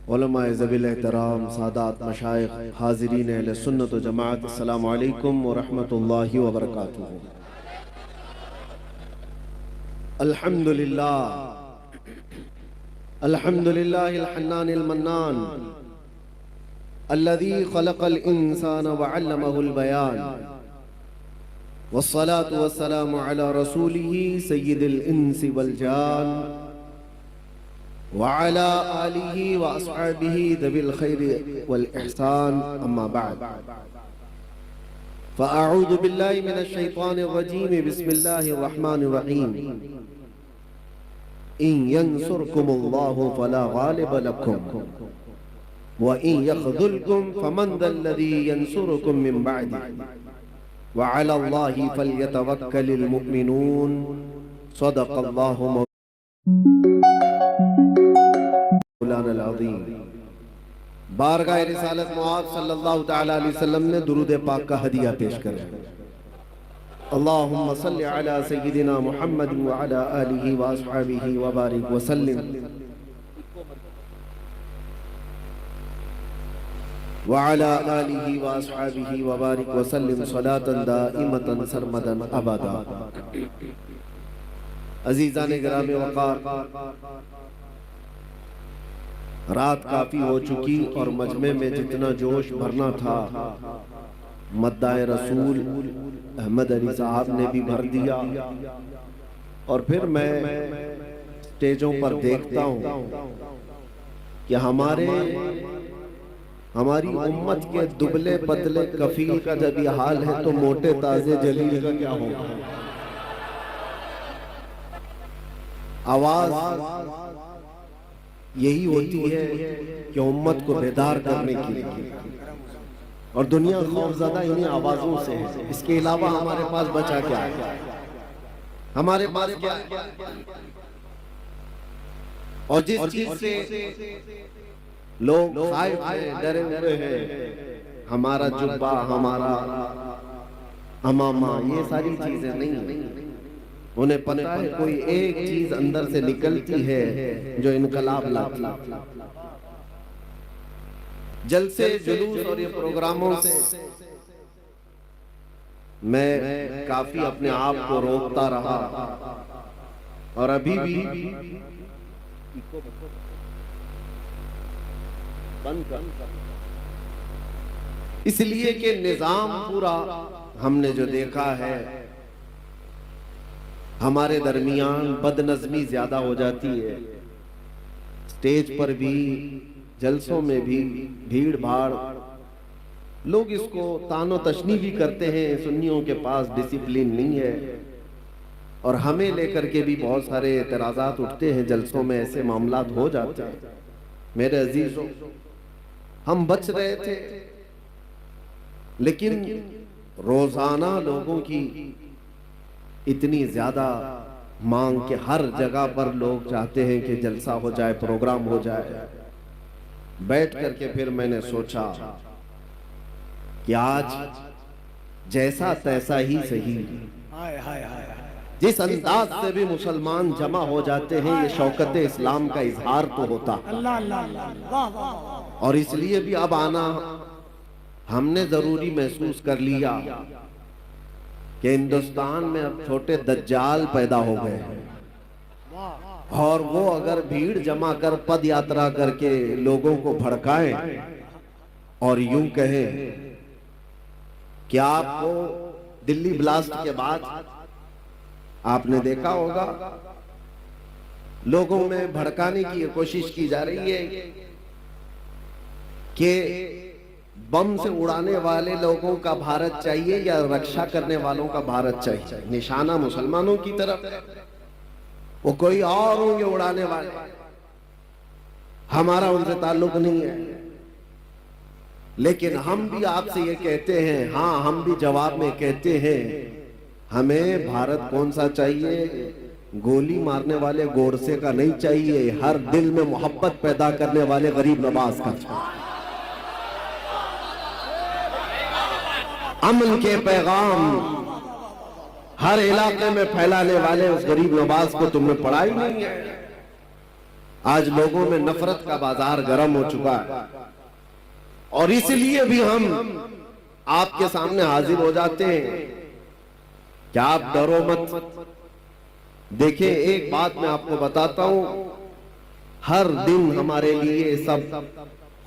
उलमाए ज़वील एहतराम, सादात मशाइख, हाज़िरीन अहले सुन्नत व जमाअत, अस्सलामु अलैकुम व रहमतुल्लाहि व बरकातुहू। अल्हम्दुलिल्लाह अल्हम्दुलिल्लाहिल हन्नानिल मन्नान अल्लज़ी खलक़ल इंसान व अल्लमहुल बयान वस्सलातु वस्सलामु अला रसूलिही सय्यिदिल इंसी वल जान व अला आलिही व अस्हाबिही ज़विल खैरि वल इहसान, अम्मा बअद। फ़अऊज़ु बिल्लाहि मिनश शैतानिर रजीम, बिस्मिल्लाहिर रहमानिर रहीम। इन यंसुरकुमुल्लाहु फला गालिब लकुम व इन यख़ज़ुलकुम फमन ज़ल्लज़ी यंसुरुकुम मिन बअदिही व अलल्लाहि फल्यतवक्कलिल मुमिनून। सदक़ल्लाहु मौलाना अज़ीम। बारगाह रिसालत मुआज़ सल्लल्लाहु तआला अलैहि वसल्लम ने दुरूद पाक का हदिया पेश करें। अल्लाहुम्मा सल्लि अला सय्यिदिना मुहम्मद व अला आलिहि व अस्हाबिहि व बारिक व सल्लिम व अला आलिहि व अस्हाबिहि व बारिक व सल्लिम सलातन दाइमतन सरमदन अबदा। अज़ीज़ान गिरामे वक़ार, रात काफी हो चुकी और मजमे में जितना जोश भरना था मद्दाए रसूल अहमद अली साहब ने भी भर दिया। और फिर मैं स्टेजों पर देखता हूँ कि हमारी उम्मत के दुबले पतले कफील का जब ये हाल है तो मोटे ताजे जलील का क्या होगा। आवाज यही होती है कि उम्मत को बेदार करने के लिए, और दुनिया खौफज़दा इन्हीं आवाजों से है। इसके अलावा हमारे पास बचा क्या है? हमारे पास क्या है? और जिस चीज से लोग खाइफ हैं, डरे हुए हैं, हमारा जुब्बा, हमारा अमामा, ये सारी चीजें नहीं। उन्हें पता है कोई एक चीज अंदर से निकलती है जो इनकलाब लाती। जलसे जुलूस और ये प्रोग्रामों से मैं काफी अपने आप को रोकता रहा, और अभी भी इसलिए कि निजाम पूरा हमने जो देखा है, हमारे दरमियान बदनज़मी ज्यादा हो जाती है। स्टेज पर भी, जलसों में भी भीड़ भाड़, लोग इसको तानो तशनी भी करते हैं। सुन्नियों के पास डिसिप्लिन नहीं है, और हमें लेकर के भी बहुत सारे एतराज़ात उठते हैं। जलसों में ऐसे मामलात हो जाते हैं। मेरे अजीजों, हम बच रहे थे, लेकिन रोजाना लोगों की इतनी ज्यादा मांग के हर जगह पर लोग चाहते हैं कि जलसा हो जाए, प्रोग्राम हो जाए। बैठ करके फिर मैंने सोचा कि आज जैसा तैसा ही सही, जिस अंदाज से भी मुसलमान जमा हो जाते हैं, ये शौकत इस्लाम का इजहार तो होता। और इसलिए भी अब आना हमने जरूरी महसूस कर लिया कि हिंदुस्तान में अब छोटे दज्जाल पैदा हो गए हैं, और वो अगर भीड़ जमा कर पद यात्रा करके लोगों को भड़काएं और यूं कहें कि आपको दिल्ली ब्लास्ट के बाद आपने देखा होगा लोगों में भड़काने की कोशिश की जा रही है कि बम से उड़ाने वाले लोगों का भारत चाहिए या रक्षा करने वालों का भारत चाहिए। निशाना मुसलमानों की तरफ, वो कोई और होंगे उड़ाने वाले, हमारा उनसे ताल्लुक नहीं है। लेकिन हम भी आपसे ये कहते हैं, हाँ, हम भी जवाब में कहते हैं, हमें भारत कौन सा चाहिए? गोली मारने वाले गोरसे का नहीं चाहिए, हर दिल में मोहब्बत पैदा करने वाले गरीब नवाज का चाहिए। अमन के पैगाम हर इलाके में फैलाने वाले उस गरीब नवाज को तुमने पढ़ा ही नहीं है। आज लोगों में नफरत का बाजार गर्म हो चुका है, और इसलिए भी हम आपके सामने हाजिर हो जाते हैं कि आप डरो मत। देखिए, एक बात मैं आपको बताता हूं, हर दिन हमारे लिए सब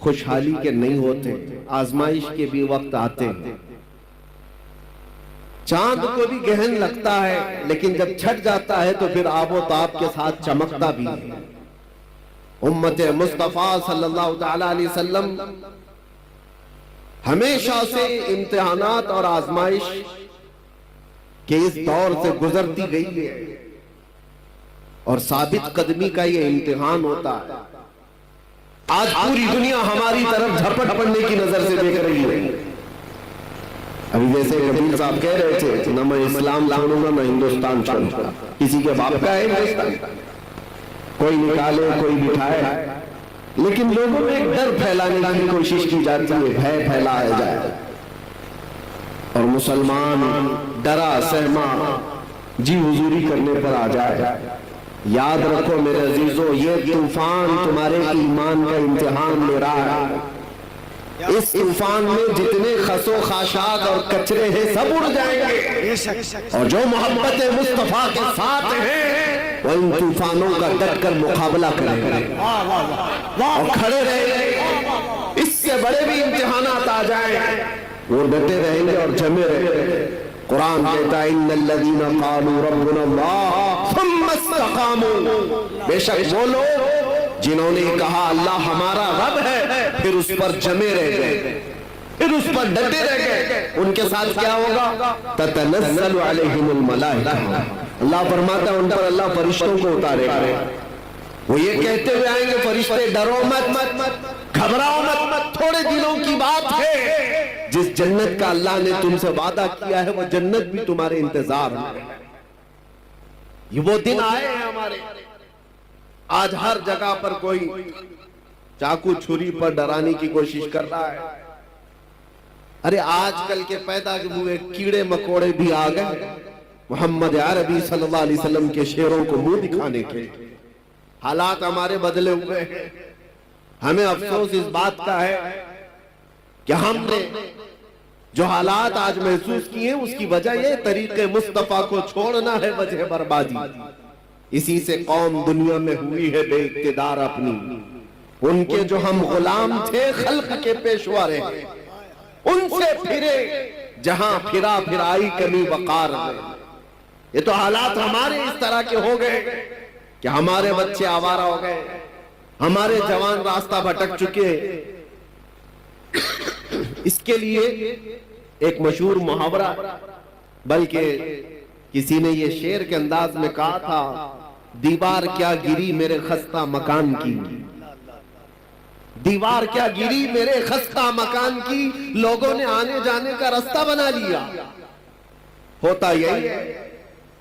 खुशहाली के नहीं होते, आजमाइश के भी वक्त आते हैं। चांद को भी गहन लगता है, लेकिन जब छट जाता है तो फिर आबो ताब के साथ चमकता भी है। उम्मत मुस्तफा सल्लल्लाहु ताला अलैहि वसल्लम हमेशा से इम्तिहानात और आजमाइश के इस दौर से गुजरती गई है, और साबित कदमी का ये इम्तिहान होता है। आज पूरी दुनिया हमारी तरफ झपट पड़ने की नजर से देख रही है। अभी जैसे कबीर साहब कह रहे थे, ना मैं इस्लाम लाऊंगा ना हिंदुस्तान छोड़ूंगा। किसी के बाप का है हिंदुस्तान, कोई निकाले कोई बिठाए, लेकिन लोगों में एक डर फैलाने की कोशिश की जाती है, भय फैलाया जाए, और मुसलमान डरा सहमा जी हुजूरी करने पर आ जाए। याद रखो मेरे अजीजों, ये तूफान तुम्हारे ईमान का इम्तिहान ले रहा है। इस तूफान में जितने खसो खाशात और कचरे हैं सब उड़ जाएंगे, और जो मोहब्बत मुस्तफा के साथ हैं वो इन तूफानों का डट कर मुकाबला करेंगे और खड़े रहेंगे। इससे बड़े भी इम्तिहानात आ जाए, वो डटे रहेंगे और जमे रहेंगे। कुरान कहता है, इन्नल्लज़ीना क़ालू रब्बुनल्लाह सुम्मा इस्तक़ामू, बेशक वो लोग जिन्होंने कहा अल्लाह हमारा रब है, फिर उस पर जमे रह गए, फिर उस पर डटे रह गए, उनके साथ क्या होगा? ततनज़्ज़लु अलैहिमुल मलाइका, अल्लाह फरमाता है उन पर अल्लाह फरिश्तों को उतारेगा। वो ये कहते हुए आएंगे, फरिश्ते डरो मत, घबराओ मत, थोड़े दिनों की बात है। जिस जन्नत का अल्लाह ने तुमसे वादा किया है वो जन्नत भी तुम्हारे इंतजार में है। ये वो दिन आए हैं हमारे। आज हर जगह पर कोई चाकू छुरी पर डराने की कोशिश कर रहा है। अरे आजकल के पैदा हुए कीड़े मकोड़े भी आ गए मोहम्मद अरबी सल्लल्लाहु अलैहि वसल्लम के शेरों को मुंह दिखाने के। हालात हमारे बदले हुए हैं। हमें अफसोस इस बात का है कि हमने जो हालात आज महसूस किए उसकी वजह ये तरीके मुस्तफा को छोड़ना है वजह बर्बादी। इसी से कौम दुनिया में हुई है बेइक्तिदार अपनी। उनके जो हम गुलाम थे खल्क के पेशवा रहे, उनसे फिरे जहां फिरा फिराई कमी वकार में। ये तो हालात हमारे इस तरह के हो गए कि हमारे बच्चे आवारा हो गए, हमारे जवान रास्ता भटक चुके। इसके लिए एक मशहूर मुहावरा, बल्कि किसी ने ये शेर के अंदाज में कहा था, दीवार क्या गिरी मेरे खस्ता मकान की, दीवार क्या गिरी मेरे खस्ता मकान की, लोगों ने आने जाने का रास्ता बना लिया। होता यही है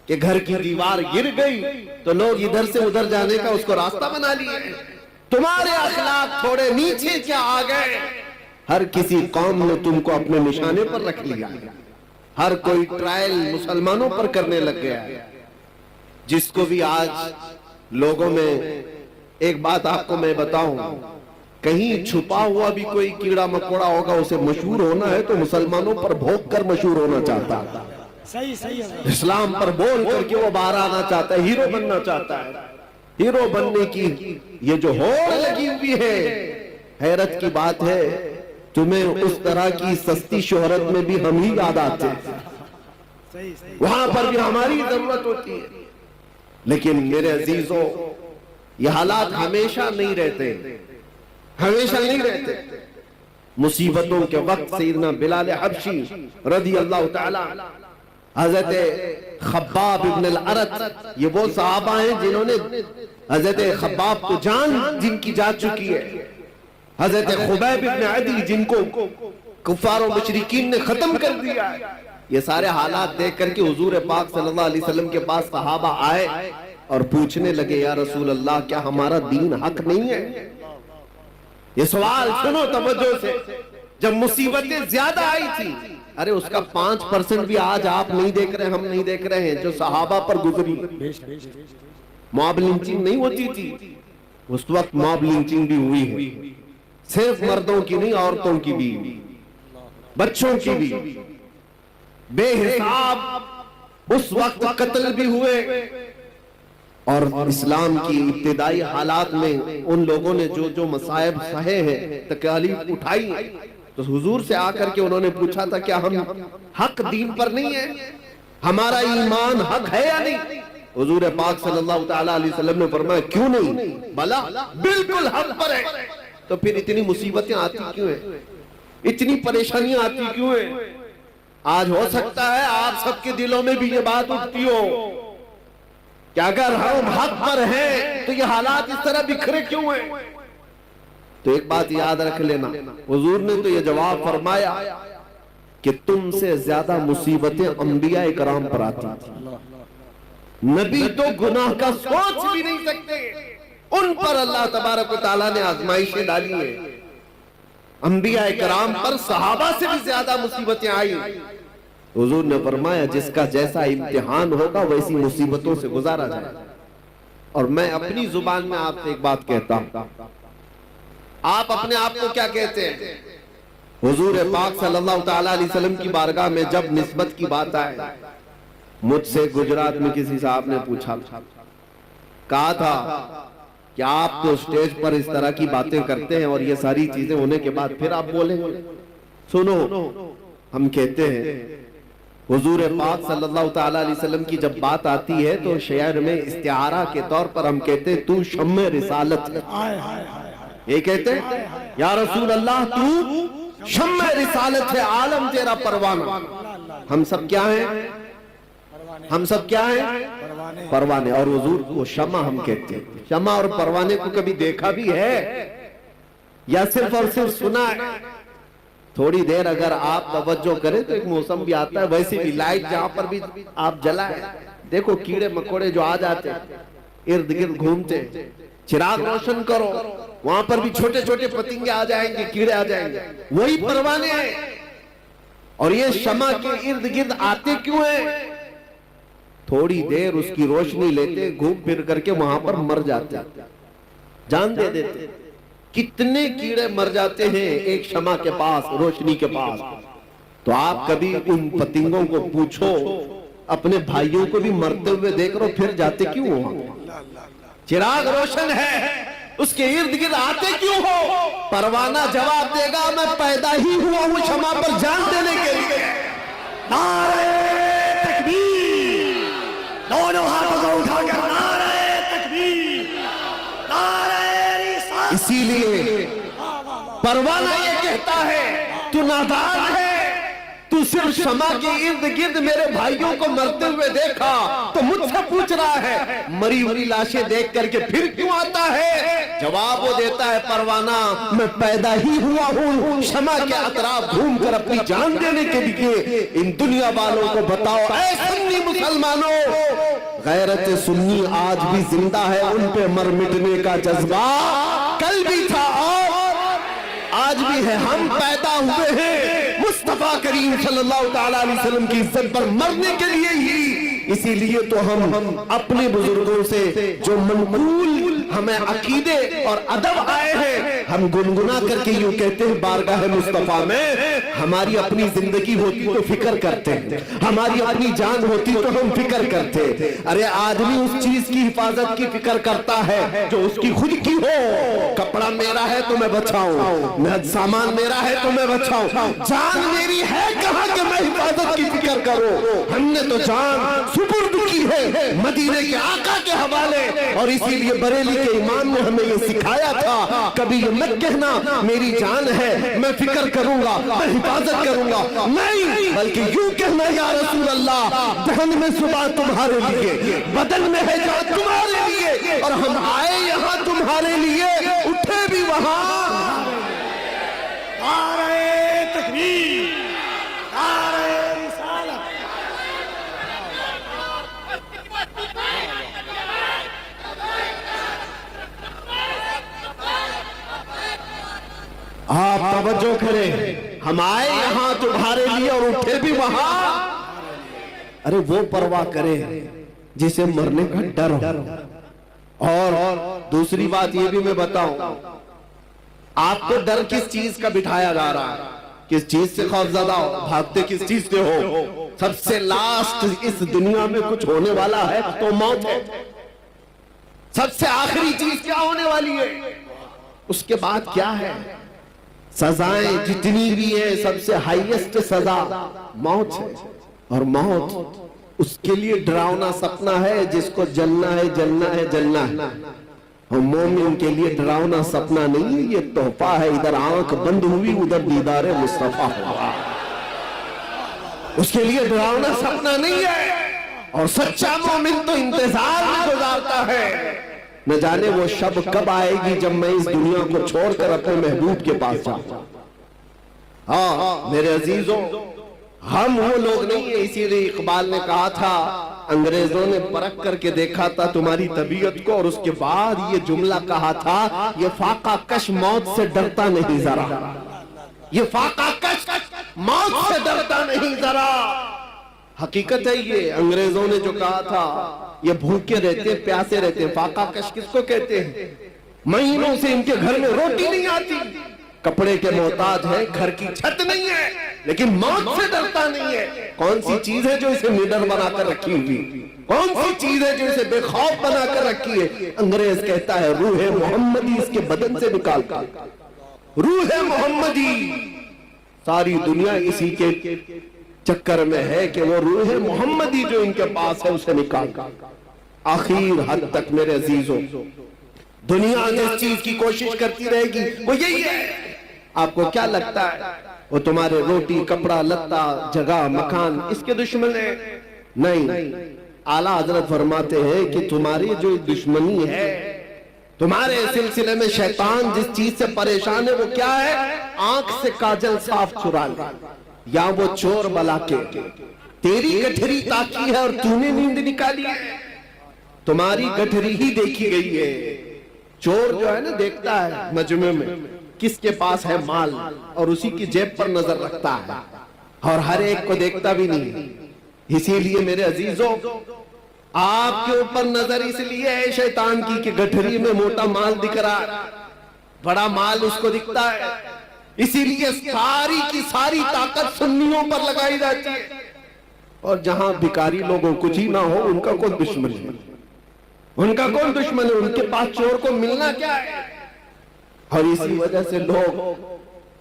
कि घर की दीवार गिर गई तो लोग इधर से उधर जाने का उसको रास्ता बना लिए। तुम्हारे अखलाक थोड़े नीचे क्या आ गए, हर किसी कौम ने तुमको अपने निशाने पर रख लिया। हर कोई ट्रायल मुसलमानों पर करने लग गया है। जिसको भी आज लोगों में, एक बात आपको मैं बताऊं, कहीं छुपा हुआ भी कोई कीड़ा मकोड़ा होगा, उसे मशहूर होना है तो मुसलमानों पर भोग कर मशहूर होना चाहता है। सही इस्लाम पर बोल करके वो बाहर आना चाहता है, हीरो बनना चाहता है। हीरो बनने की ये जो होड़ लगी हुई है, हैरत की बात है, तुम्हें उस तरह की सस्ती शोहरत में भी हम ही याद आते हैं। वहां पर भी हमारी जरूरत होती है। लेकिन मेरे अजीजों, ये हालात हमेशा नहीं रहते, हमेशा नहीं रहते। मुसीबतों के वक्त सैयदना बिलाल हबशी रज़ी अल्लाह ताला, हजरत खब्बाब इब्न अल-अरत, ये वो सहाबा हैं जिन्होंने हजरत खब्बाब को जान जिनकी जा चुकी है, हजरत खुबैब इब्न अदी जिनको कुफार और मुशरिकीन ने खत्म कर दिया है। ये सारे हालात देख करके हुजूर पाक सल्लल्लाहु अलैहि वसल्लम के पास सहाबा आए और पूछने लगे, या रसूल अल्लाह, क्या हमारा दीन हक नहीं है? ये सवाल सुनो तवज्जो से। जब मुसीबतें ज्यादा आई थी, अरे उसका 5% भी आज आप नहीं देख रहे, हम नहीं देख रहे हैं, जो सहाबा पर गुजरी। मॉब लिंचिंग नहीं होती थी, उस वक्त मॉब लिंचिंग भी हुई है, सिर्फ मर्दों की नहीं, औरतों की भी, बच्चों की भी, बेहिसाब उस वक्त कत्ल भी हुए। और इस्लाम की इब्तिदाई हालात में उन लोगों ने जो जो मसाइब सहे हैं, तकलीफ उठाई, तो हुजूर से आकर के उन्होंने पूछा था क्या हम हक दीन पर नहीं है, हमारा ईमान हक है या नहीं? हुजूर पाक सल्लल्लाहु ताला अलैहि वसल्लम ने फरमाया क्यों नहीं, भला बिल्कुल हक पर है। तो फिर इतनी मुसीबतें आती क्यों है, इतनी परेशानियां आती क्यों है? आज हो सकता है आप सबके दिलों में भी ये बात उठती हो कि अगर हम हक पर हैं तो ये हालात इस तरह बिखरे क्यों हैं? तो एक बात याद रख लेना, हुजूर ने तो ये जवाब फरमाया कि तुमसे ज्यादा मुसीबतें अंबिया इकराम पर आती थी। नबी तो गुनाह का सोच भी नहीं सकते, उन पर अल्लाह तबारक व तआला ने आजमाइशें डाली है। अंबिया इकराम पर सहाबा से भी ज्यादा मुसीबतें आई। हुजूर ने फरमाया जिसका जैसा इम्तिहान होगा वैसी मुसीबतों से गुजारा जाए। और मैं अपनी जुबान में आपसे एक बात कहता हूं, आप अपने आप को क्या कहते हैं? हुजूर पाक सल्लल्लाहु ताला अलैहि वसल्लम की बारगाह में जब निस्बत की बात आए, मुझसे गुजरात में किसी साहब ने पूछा, कहा था कि आप तो स्टेज पर इस तरह की बातें करते हैं और ये सारी चीजें होने के बाद फिर आप बोलेंगे। सुनो, हम कहते हैं हुजूर पाक सल्लल्लाहु ताला अलैहि वसल्लम की जब बात आती है तो शेर में इस्तिआरा के तौर पर हम कहते हैं तू शम्मे रिसालत है। ये कहते हैं या रसूल अल्लाह तू शम्मे रिसालत है, आलम तेरा परवाना। हम सब क्या हैं? हम सब क्या हैं? परवाने। और हुजूर को शमा हम कहते हैं। शमा और परवाने को कभी देखा भी है या सिर्फ और सिर्फ सुना है? थोड़ी देर अगर आप तवज्जो करें तो एक मौसम भी आता है, वैसे भी लाइट जहां पर भी आप जलाएं, देखो कीड़े मकोड़े जो आ जाते हैं इर्द गिर्द घूमते, चिराग रोशन करो, वहां पर भी छोटे छोटे पतंगे आ जाएंगे, कीड़े आ जाएंगे, वही परवाने हैं। और ये शमा के इर्द गिर्द आते क्यों हैं? थोड़ी देर उसकी रोशनी लेते, घूम फिर करके वहां पर मर जाते, जान दे देते। कितने कीड़े मर जाते हैं एक शमा के पास, रोशनी के पास। तो आप कभी उन पतंगों को पूछो, अपने भाइयों को भी मरते हुए देख रहे हो, फिर जाते क्यों हो? चिराग रोशन है, उसके इर्द गिर्द आते क्यों हो? परवाना जवाब देगा मैं पैदा ही हुआ हूं शमा पर जान देने के लिए। नारे तकबीर, दोनों हाथों को उठाकर नारे तकबीर, नारे रिसालत। इसीलिए परवाना ये कहता है तू नादान है, तू सिर्फ शमा के इर्द गिर्द मेरे भाइयों को मरते हुए देखा तो मुझसे पूछ रहा है मरी हुई लाशें देख करके फिर क्यों आता है? जवाब वो देता है परवाना मैं पैदा ही हुआ हूं शमा के अतराफ घूम कर अपनी जान देने के लिए। इन दुनिया वालों को बताओ, ऐ सुन्नी मुसलमानों, गैरत सुन्नी आज भी जिंदा है, उन पे मर मिटने का जज्बा कल भी था और आज भी है। हम पैदा हुए हैं मुस्तफा करीम सल्लल्लाहु ताला अलैहि वसल्लम की इज्जत पर मरने के लिए ही। इसीलिए तो हम अपने बुजुर्गों से जो मनकूल हमें अकीदे और अदब आए हैं, हम गुनगुना करके यूं कहते हैं बारगाह मुस्तफा में हमारी अपनी जिंदगी होती तो फिक्र करते हैं, हमारी अपनी जान होती तो हम फिक्र करते। अरे आदमी उस चीज की हिफाजत की फिक्र करता है जो उसकी खुद की हो। कपड़ा मेरा है तो मैं बचाऊं, सामान मेरा है तो मैं बचाऊं, जान मेरी है कहां कि मैं हिफाजत की फिक्र करूं। हमने तो जान सुपुर्द की है मदीने के आका के हवाले। और इसीलिए बरेली के इमाम ने हमें ये सिखाया था, कभी ये मत कहना मेरी जान है मैं फिक्र करूंगा, मैं हिफाजत करूंगा, नहीं, बल्कि यूं कहना या रसूल अल्लाह दहन में सुबह तुम्हारे लिए, बदन में है जान तुम्हारे लिए, और हम आए यहां तुम्हारे लिए, उठे भी वहां। नारे तकबीर, नारे रिसालत। आप तवज्जो करें, हम आए यहां तुम्हारे लिए और उठे भी वहां। अरे वो परवाह करे जिसे मरने का डर हो। और दूसरी बात ये भी मैं बताऊं, आपको डर किस चीज का बिठाया जा रहा है? किस चीज से खौफजदा हो? भागते किस चीज से हो? सबसे लास्ट इस दुनिया में कुछ होने वाला है तो मौत है। सबसे आखिरी चीज क्या होने वाली है? उसके बाद क्या है? सजाएं जितनी भी है, सबसे हाईएस्ट सजा मौत है। और मौत उसके लिए डरावना सपना है जिसको जलना है, जलना है, जलना है। और मोमिन के लिए डरावना सपना नहीं है, ये तोहफा है। इधर आंख बंद हुई, उधर दीदार मुस्तफा हुआ। उसके लिए डरावना सपना नहीं है। और सच्चा मोमिन तो इंतजार में गुजारता है, न जाने वो शब कब आएगी जब मैं इस दुनिया को छोड़कर अपने महबूब के पास जाऊंगा। हाँ मेरे अजीजों, हम वो लोग नहीं है। इसीलिए इकबाल ने कहा था, अंग्रेजों ने परख करके देखा था तुम्हारी तबीयत को, और उसके बाद ये जुमला कहा था, ये फाका कश मौत से डरता नहीं जरा, ये फाका कश मौत से डरता नहीं जरा। हकीकत है ये, अंग्रेजों ने जो कहा था, ये भूखे रहते, प्यासे रहते। फाका कश किसको कहते हैं? महीनों से इनके घर में रोटी नहीं आती, कपड़े के मोहताज है, घर की छत नहीं है, लेकिन मौत से डरता नहीं है। कौन सी चीज है जो इसे निडर बनाकर रखी हुई? कौन सी चीज है जो इसे बेखौफ बनाकर रखी है? अंग्रेज कहता है रूह मोहम्मदी इसके बदन से निकाल कर, रूह मोहम्मदी। सारी दुनिया इसी के चक्कर में है कि वो रूह मोहम्मदी जो इनके पास है उसे निकाल कर। आखिर हद तक मेरे अजीजों, दुनिया जिस चीज की कोशिश करती रहेगी वो यही है। आपको क्या लगता है वो तुम्हारे रोटी, कपड़ा, लत्ता, जगह, मकान इसके दुश्मन है? नहीं, आला हजरत फरमाते हैं कि तुम्हारी जो दुश्मनी है, तुम्हारे सिलसिले में शैतान जिस चीज से परेशान है वो क्या है? आंख से काजल साफ चुरा ले, या वो चोर बला के तेरी गठरी ताकी है और तूने नींद निकाली है। तुम्हारी गठरी ही देखी गई है। चोर जो है ना, देखता है मजमे में किसके पास है माल, और उसी की जेब पर नजर रखता है, और हर एक को देखता भी नहीं। इसीलिए मेरे अजीजों, आपके ऊपर नजर इसलिए है शैतान की कि गठरी में मोटा माल दिख रहा है, बड़ा माल उसको दिखता है। इसीलिए सारी की सारी ताकत सुन्नियों पर लगाई जाती है, और जहां भिखारी लोगों कुछ ही ना हो उनका कौन दुश्मन है? उनका कौन दुश्मन है? उनके पास चोर को मिलना क्या है? और इसी वजह से लोग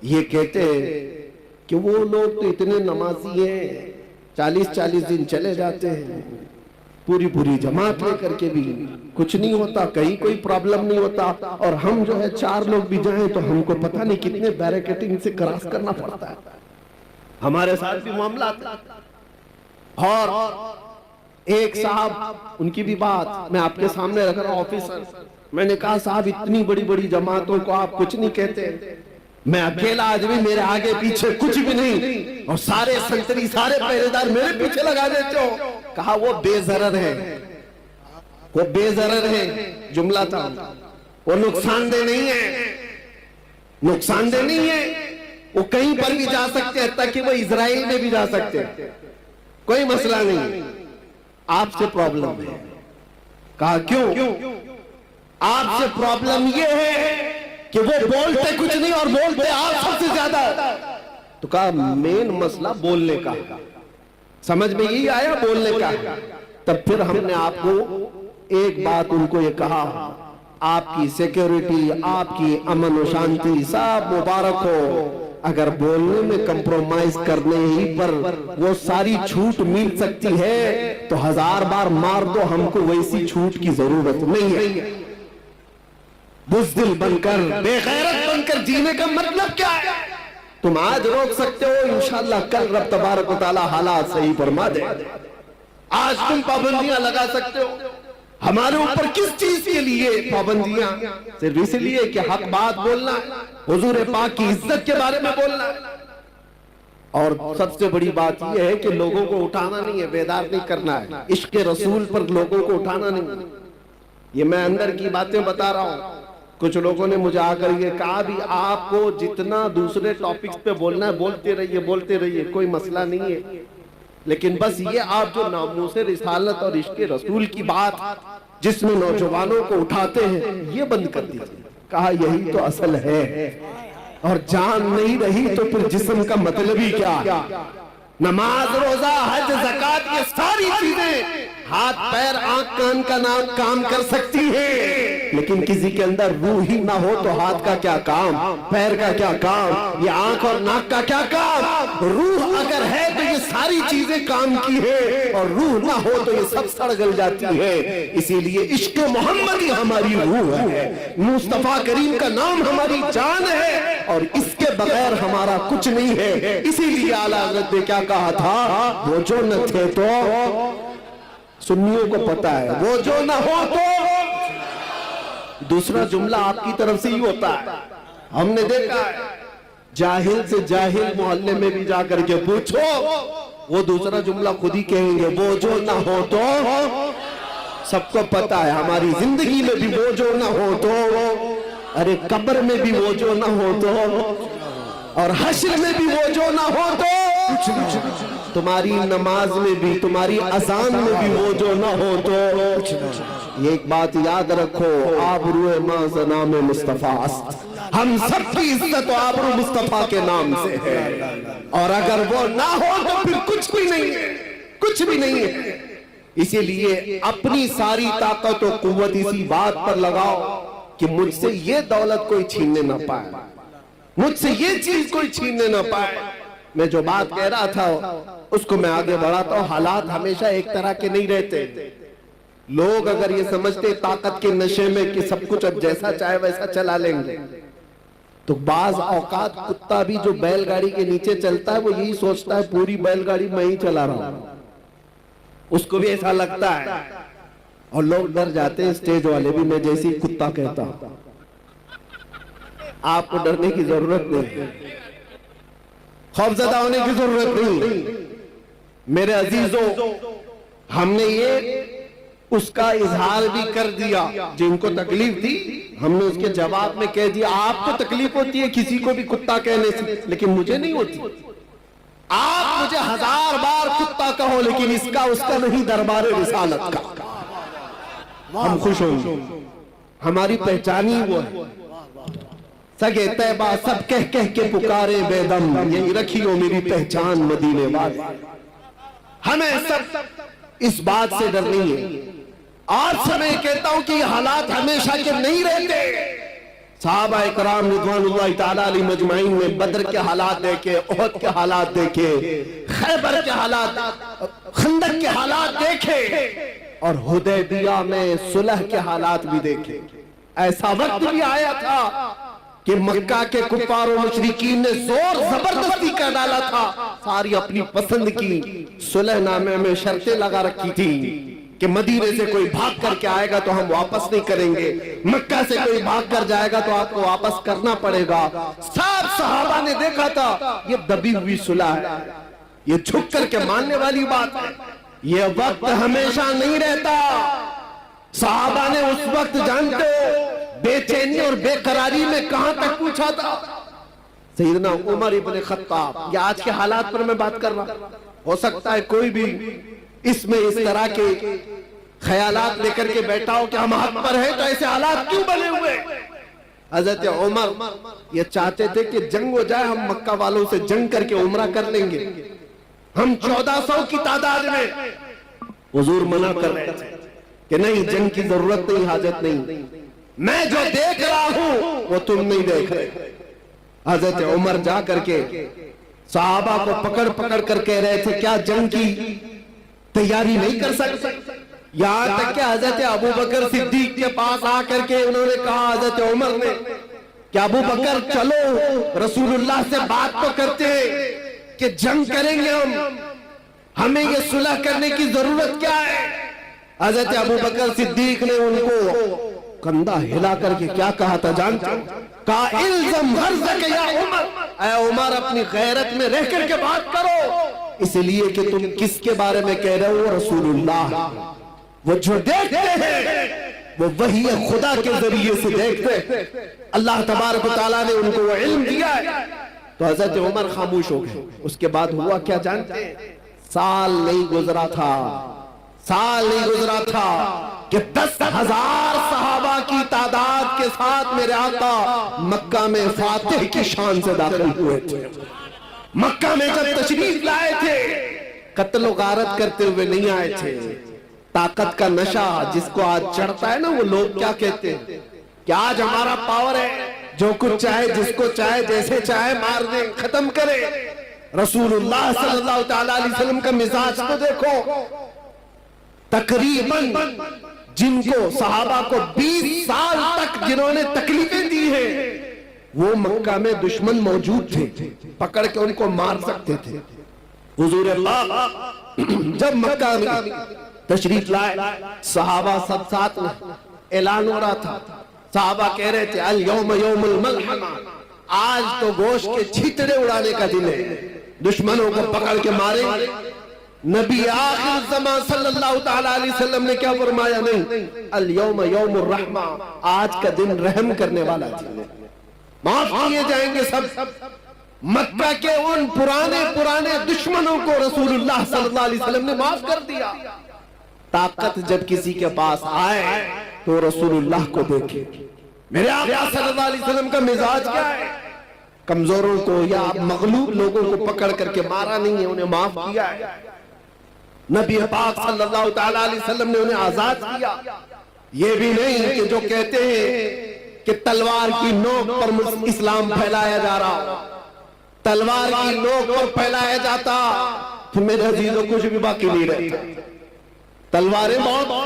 ये कहते हैं कि वो लोग तो इतने नमाजी हैं, 40-40 दिन चले जाते हैं, पूरी पूरी जमात लेकर के भी कुछ नहीं होता, कहीं कोई प्रॉब्लम नहीं होता। और हम जो है 4 लोग भी जाएं तो हमको पता नहीं कितने बैरिकेडिंग से क्रॉस करना पड़ता है। हमारे साथ भी मामला आता। और एक साहब, उनकी भी बात मैं आपके सामने रख रहा हूं, ऑफिसर, मैंने कहा साहब इतनी बड़ी बड़ी जमातों को आप कुछ नहीं कहते, मैं अकेला आदमी, मेरे आगे पीछे कुछ भी नहीं, और सारे संतरी, सारे पहरेदार मेरे पीछे लगा देते हो। कहा वो बेजरर है, वो बेजरर है, जुमला था, वो नुकसानदेह नहीं है, नुकसानदेह नहीं है, वो कहीं पर भी जा सकते हैं, ताकि वो इजराइल में भी जा सकते हैं, कोई मसला नहीं। आपसे प्रॉब्लम है। कहा क्यों? आपसे प्रॉब्लम ये है कि वो बोलते कुछ नहीं और बोलते आप सबसे ज्यादा। तो कहा मेन मसला बोलने का, समझ में यही आया, बोलने का। तब फिर हमने आपको एक बात उनको ये कहा, आपकी सिक्योरिटी, आपकी अमन और शांति सब मुबारक हो, अगर बोलने में कंप्रोमाइज करने ही पर वो सारी छूट मिल सकती है तो 1000 बार मार दो, हमको वैसी छूट की जरूरत नहीं है। बुज़दिल बनकर, बेगैरत बनकर जीने का मतलब क्या है? तुम आज रोक सकते हो, इंशाअल्लाह कल रब तबारक व तआला हालात सही फरमा दे। आज तुम पाबंदियां लगा सकते हो, हमारे ऊपर किस चीज के लिए पाबंदियां? सिर्फ इसलिए कि हक बात बोलना, हुजूर पाक की इज्जत के बारे में बोलना। और सबसे बड़ी बात यह है कि लोगों को उठाना नहीं है, बेदार नहीं करना है, इश्क रसूल पर लोगों को उठाना नहीं। ये मैं अंदर की बातें बता रहा हूं। कुछ लोगों ने मुझे आकर ये कहा भी आपको जितना दूसरे टॉपिक्स पे बोलना है बोलते रहिए, बोलते रहिए, कोई मसला नहीं है, लेकिन बस ये आप जो नामूस रिसालत और इश्क रसूल की बात जिसमें नौजवानों को उठाते हैं, ये बंद कर दीजिए। कहा यही तो असल है, और जान नहीं रही तो फिर जिस्म का मतलब ही क्या? नमाज, रोजा, हज, ज़कात, ये सारी चीजें हाथ पैर आंख कान का नाम काम कर सकती है, लेकिन किसी के अंदर रूह ही ना हो तो हाथ का क्या काम, पैर का क्या काम, ये आंख और नाक का क्या काम? रूह अगर है तो ये सारी चीजें काम की है, और रूह ना हो तो ये सब सड़ गल जाती है। इसीलिए इश्क मोहम्मद ही हमारी रूह है, मुस्तफा करीम का नाम हमारी जान है, और इसके बगैर हमारा कुछ नहीं है। इसीलिए आला हज़रत ने क्या कहा था? वो जो न थे तो, सुन्नियों को पता है, वो जो ना हो तो। दूसरा जुमला आपकी तरफ से ही होता है, हमने देखा है। जाहिल से जाहिल मोहल्ले में भी जाकर के पूछो, वो दूसरा जुमला खुद ही कहेंगे, वो जो ना हो तो। सबको पता है हमारी जिंदगी में भी वो जो ना हो तो, अरे कब्र में भी वो जो ना हो तो, और हश्र में भी वो जो ना हो तो, तुम्हारी नमाज में भी, तुम्हारी अजान में भी वो जो ना हो तो। एक बात याद रखो, आबरूए माज़ना में मुस्तफा, हम सबकी इज्जत आबरू मुस्तफा के नाम से है, और अगर वो ना हो तो फिर कुछ भी नहीं है, कुछ भी नहीं है। इसीलिए अपनी सारी ताकत और कुव्वत इसी बात पर लगाओ कि मुझसे ये दौलत कोई छीनने ना पाए, मुझसे ये चीज कोई छीनने ना पाए। मैं जो बात कह रहा था उसको मैं आगे बढ़ाता हूं। हालात हमेशा एक तरह के नहीं रहते। लोग अगर ये समझते ताकत के नशे में कि सब कुछ अब जैसा चाहे वैसा चला लेंगे, तो बाज औकात कुत्ता भी जो बैलगाड़ी के नीचे चलता है वो यही सोचता है पूरी बैलगाड़ी मैं ही चला रहा हूं, उसको भी ऐसा लगता है। और लोग डर जाते हैं, स्टेज वाले भी। मैं जैसे ही कुत्ता कहता हूं, आपको डरने की जरूरत नहीं, खौफजदा होने की जरूरत नहीं। मेरे अजीजों, हमने ये उसका इजहार भी कर दिया, जिनको तकलीफ थी हमने उसके जवाब में कह दिया, आपको तकलीफ होती है किसी को भी कुत्ता कहने से, लेकिन मुझे नहीं होती। आप मुझे 1000 बार कुत्ता कहो, लेकिन इसका उसका नहीं, दरबार रिसालत का। हम खुश होंगे, हमारी पहचान ही वो है। सगे तैबा सब कह कह के पुकारे बेदम, यही रखी हो मेरी पहचान मदीने वाले। हमें सब इस बात से डर नहीं है। आज से मैं कहता हूं कि हालात हमेशा के नहीं रहते। सहाबा इकराम रिज़वानुल्लाह ताला अलैहिम अजमाइन ने बद्र के हालात देखे, उहद के हालात देखे, खैबर के हालात, खंदक के हालात देखे, और हुदैबिया में सुलह के हालात भी देखे। ऐसा वक्त भी आया था कि मक्का के कुफार और मुशरिकीन ने जोर जबरदस्ती कर डाला था, सारी अपनी पसंद की सुलहनामे में शर्तें लगा रखी थी कि मदीने से कोई भाग करके आएगा तो हम वापस नहीं करेंगे, मक्का से कोई भाग कर जाएगा तो आपको वापस करना पड़ेगा। सब सहाबा ने देखा था ये दबी हुई सुलह है, ये झुक करके मानने वाली बात है। ये वक्त हमेशा नहीं रहता। सहाबा ने उस वक्त, जानते हो, बेचैनी और बेकरारी में कहां तक पूछा था। सैयदना उमर इब्न खत्ताब, ये आज के हालात पर मैं बात कर रहा, हो सकता है कोई भी इसमें इस तरह के ख्यालात लेकर के बैठा हो कि हम हक पर हैं तो ऐसे हालात क्यों बने हुए। हजरत उमर ये चाहते थे कि जंग हो जाए, हम मक्का वालों से जंग करके उम्रा कर लेंगे। हम 1400 की तादाद में, हुजूर मना कर रहे थे कि नहीं, जंग की जरूरत नहीं, हाजत नहीं, मैं जो देख रहा हूं वो तुम नहीं देख रहे। हजरत उमर जा करके सहाबा को पकड़ पकड़ कर कह रहे थे क्या जंग की तैयारी नहीं कर सकते। यहां तक कि हजरत अबू बकर सिद्दीक के पास आकर के उन्होंने कहा, हजरत उमर ने, कि अबू बकर चलो रसूलुल्लाह से बात तो करते हैं कि जंग करेंगे हमें ये सुलह करने की जरूरत क्या है। हजरत अबू बकर सिद्दीक ने उनको कंधा हिला करके क्या कहा था जानते हो? कहा इल्ज़म गरज़क या उमर, ऐ उमर अपनी गैरत में रह करके बात करो, इसलिए कि तुम किसके बारे में कह रहे हो? रसूलुल्लाह। वो जो देखते हैं वो वही खुदा के जरिए से देखते। अल्लाह तबारक व तआला ने उनको वो इल्म दिया है। तो हजरत उमर खामोश हो गए। उसके बाद हुआ क्या जानते हैं? साल नहीं गुजरा था, साल नहीं गुजरा था कि 10,000 सहाबा की तादाद के साथ मेरे आका मक्का में फातिह की शान से दाखिल हुए थे। मक्का में जब तशरीफ लाए थे, कत्ल गारत करते हुए नहीं आए थे। ताकत का नशा जिसको आज चढ़ता है ना, वो लोग क्या कहते हैं कि आज हमारा पावर है, जो कुछ चाहे, जिसको चाहे, जैसे चाहे मार दे, खत्म करे। रसूलुल्लाह सल्लल्लाहु ताला अलैहि वसल्लम का मिजाज तो देखो। तकरीबन जिनको सहाबा को 20 साल तक जिन्होंने तकलीफें दी हैं, वो मक्का में दुश्मन मौजूद थे, पकड़ के उनको मार सकते थे। हुजूर अल्लाह जब मक्का में तशरीफ लाए, सहाबा सब साथ में, ऐलान हो रहा था। सहाबा कह रहे थे अल यौम यौमुल मलहमा, आज तो गोश्त के छींतड़े उड़ाने का दिन है, दुश्मनों को पकड़ के मारेंगे। नबी आखिर ज़मां सल्लल्लाहु ताला अलैहि वसल्लम ने क्या फरमाया? नहीं, अल यौम यौमुर रहमा, आज का दिन रहम करने वाला दिन है, माफ किए जाएंगे सब। मक्का के उन पुराने दुश्मनों को रसूलुल्लाह सल्लल्लाहु अलैहि वसल्लम ने माफ कर दिया। ताकत जब किसी के पास आए तो रसूलुल्लाह को देखे। मेरे आका सल्लल्लाहु अलैहि वसल्लम का मिजाज क्या है? कमजोरों को या मगलूब लोगों को पकड़ करके मारा नहीं है, उन्हें माफ किया है। नबी पाक सल्लल्लाहु ताला अलैहि वसल्लम ने उन्हें आजाद किया। ये भी नहीं कि जो कहते हैं कि तलवार की नोक पर इस्लाम फैलाया जा रहा, तलवार की नोक पर फैलाया जाता तो मेरे अजीजों कुछ भी बाकी नहीं रहता। तलवारें बहुत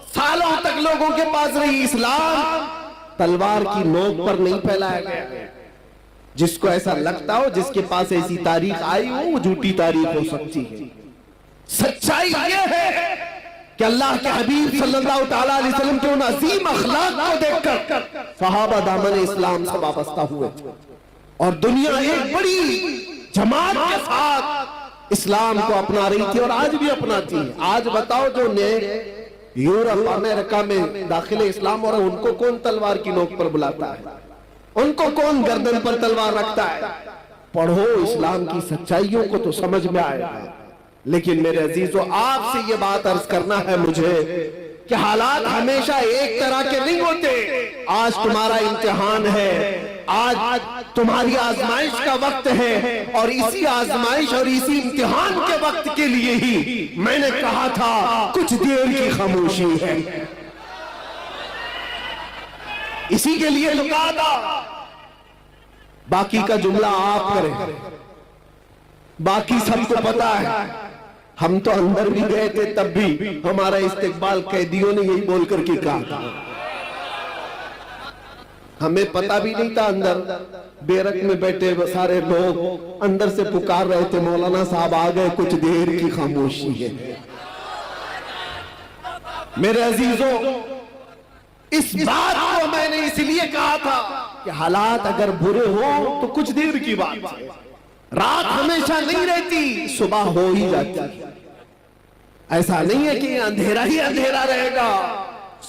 सालों तक लोगों के पास रही, इस्लाम तलवार की नोक पर नहीं फैलाया गया। जिसको ऐसा लगता हो, जिसके पास ऐसी तारीख आई हो, वो झूठी तारीख हो सकती है। सच्चाई ये है कि अल्लाह के हबीब सल्लल्लाहु ताला अलैहि वसल्लम के उन अजीम अखलाक को देखकर सहाबा दामन इस्लाम से वाबस्ता हुए और दुनिया एक बड़ी जमात के साथ इस्लाम को अपना रही थी और आज भी अपनाती है। आज बताओ जो ने यूरोप अमेरिका में दाखिले इस्लाम और उनको कौन तलवार की नोक पर बुलाता है? उनको कौन गर्दन पर तलवार रखता है? पढ़ो इस्लाम की सच्चाइयों को तो समझ में आएगा। लेकिन मेरे अजीजों, आपसे ये बात अर्ज करना है मुझे कि हालात हमेशा एक तरह के नहीं होते। आज तुम्हारा इम्तिहान है, आज तुम्हारी आजमाइश का वक्त है और इसी आजमाइश और इसी इम्तिहान के वक्त के लिए ही मैंने कहा था कुछ देर की खामोशी है। इसी के लिए तो कहा था। बाकी का जुमला आप करें, बाकी सबको पता है। हम तो अंदर भी गए थे, तब भी हमारा इस्तेकबाल कैदियों ने यही बोल करके कहा। हमें पता भी नहीं था, अंदर बेरक में बैठे सारे लोग अंदर से पुकार रहे थे, मौलाना साहब आ गए, कुछ देर की खामोशी है। मेरे अजीजों, इस बात को मैंने इसलिए कहा था कि हालात अगर बुरे हो तो कुछ देर की बात है। रात हमेशा नहीं रहती, सुबह हो ही जाती। ऐसा नहीं है कि अंधेरा ही अंधेरा रहेगा,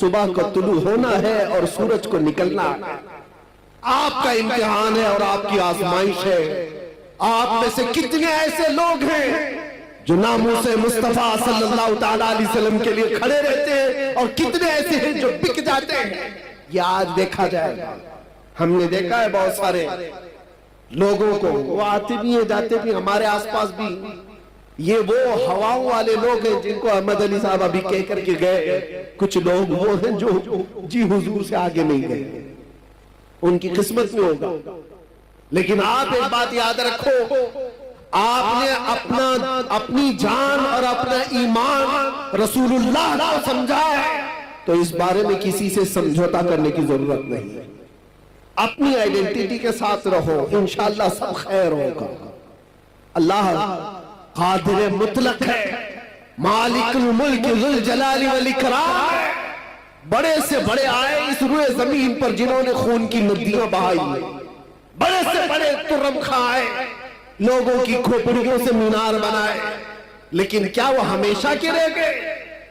सुबह का तुलू होना है और सूरज को निकलना है। आपका इम्तिहान है और आपकी आजमाइश है। आप में से कितने ऐसे लोग हैं जो नामूसे मुस्तफा सल्लल्लाहु ताला अलैहि वसल्लम के लिए खड़े रहते हैं और कितने ऐसे हैं जो बिक जाते हैं। ये आज देखा जाएगा। हमने देखा है बहुत सारे लोगों को, वो आते भी हैं जाते भी, हमारे आसपास भी। ये वो हवाओं वाले लोग हैं जिनको अहमद अली साहब अभी कह करके गए। कुछ लोग वो हैं जो जी हुजूर से आगे नहीं गए, उनकी किस्मत में होगा। लेकिन आप एक बात याद रखो, आपने अपनी जान और अपना ईमान रसूलुल्लाह को समझा है तो इस बारे में किसी से समझौता करने की जरूरत नहीं है। अपनी आइडेंटिटी के साथ रहो, इंशाअल्लाह सब खैर होगा। अल्लाह कादिर मुतलक है, मालिकुल मुल्क जुल जलाली वल इकराम है। बड़े से बड़े आए इस रुए जमीन पर जिन्होंने खून की नदियां बहाई, बड़े से बड़े तुर्रम खाए, लोगों की खोपड़ियों से मीनार बनाए, लेकिन क्या वो हमेशा के रह गए?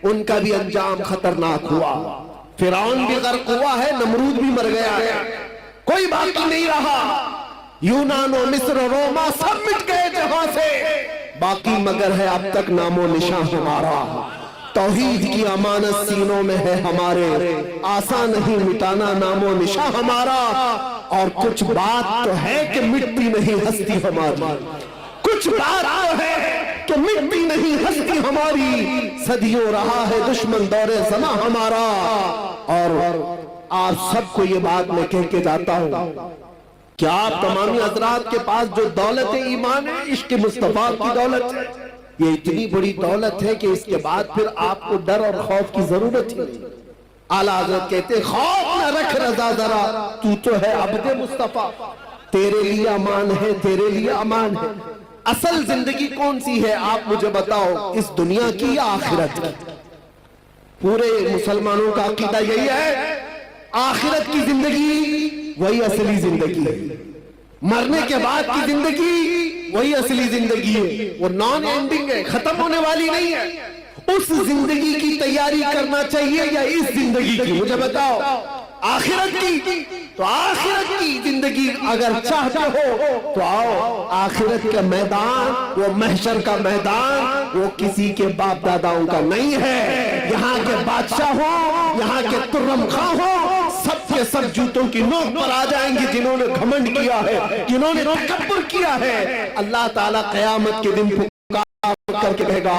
उनका भी अंजाम खतरनाक हुआ। फिरौन भी गर्क हुआ है, नमरूद भी मर गया है, कोई बाकी नहीं रहा। यूनान और मिस्र, रोमा सब मिट गए जहां से, बाकी मगर है अब तक नामो निशान हमारा। तौहीद की अमानत सीनों में है हमारे, आसान नहीं मिटाना नामो निशा हमारा। और कुछ बात तो है कि मिटती नहीं हस्ती हमारी, कुछ बात तो है कि मिटती नहीं हस्ती हमारी। सदियों रहा है दुश्मन दौरे ज़मा हमारा। और आप सबको ये बात मैं कह के जाता हूं, क्या आप तमामी हजरात के पास जो दौलत ईमान है, इश्क मुस्तफा की दौलत है, ये इतनी बड़ी दौलत है कि इसके बाद फिर आपको डर और खौफ की जरूरत ही नहीं। आला हज़रत कहते खौफ न रख रज़ा जरा, तू तो है अब्दे मुस्तफा, तेरे लिए अमान है, तेरे लिए अमान है। असल जिंदगी कौन सी है आप मुझे बताओ, इस दुनिया की या आखिरत की? पूरे मुसलमानों का अकीदा यही है, आखिरत की जिंदगी वही असली जिंदगी है, मरने के बाद की जिंदगी वही असली जिंदगी है। वो नॉन एंडिंग है, खत्म होने वाली नहीं है। उस जिंदगी की तैयारी करना चाहिए या इस जिंदगी की? मुझे बताओ। आखिरत की, तो आखिरत की जिंदगी अगर चाहते हो तो आओ। आखिरत का मैदान, वो महशर का मैदान, वो किसी के बाप दादाओं का नहीं है। यहाँ के बादशाह हो, यहाँ के तुर्रम खां हो, सबके सब जूतों की नोक पर आ जाएंगे जिन्होंने घमंड किया है, जिन्होंने तकब्बुर किया है। अल्लाह ताला क़यामत के दिन करके कहेगा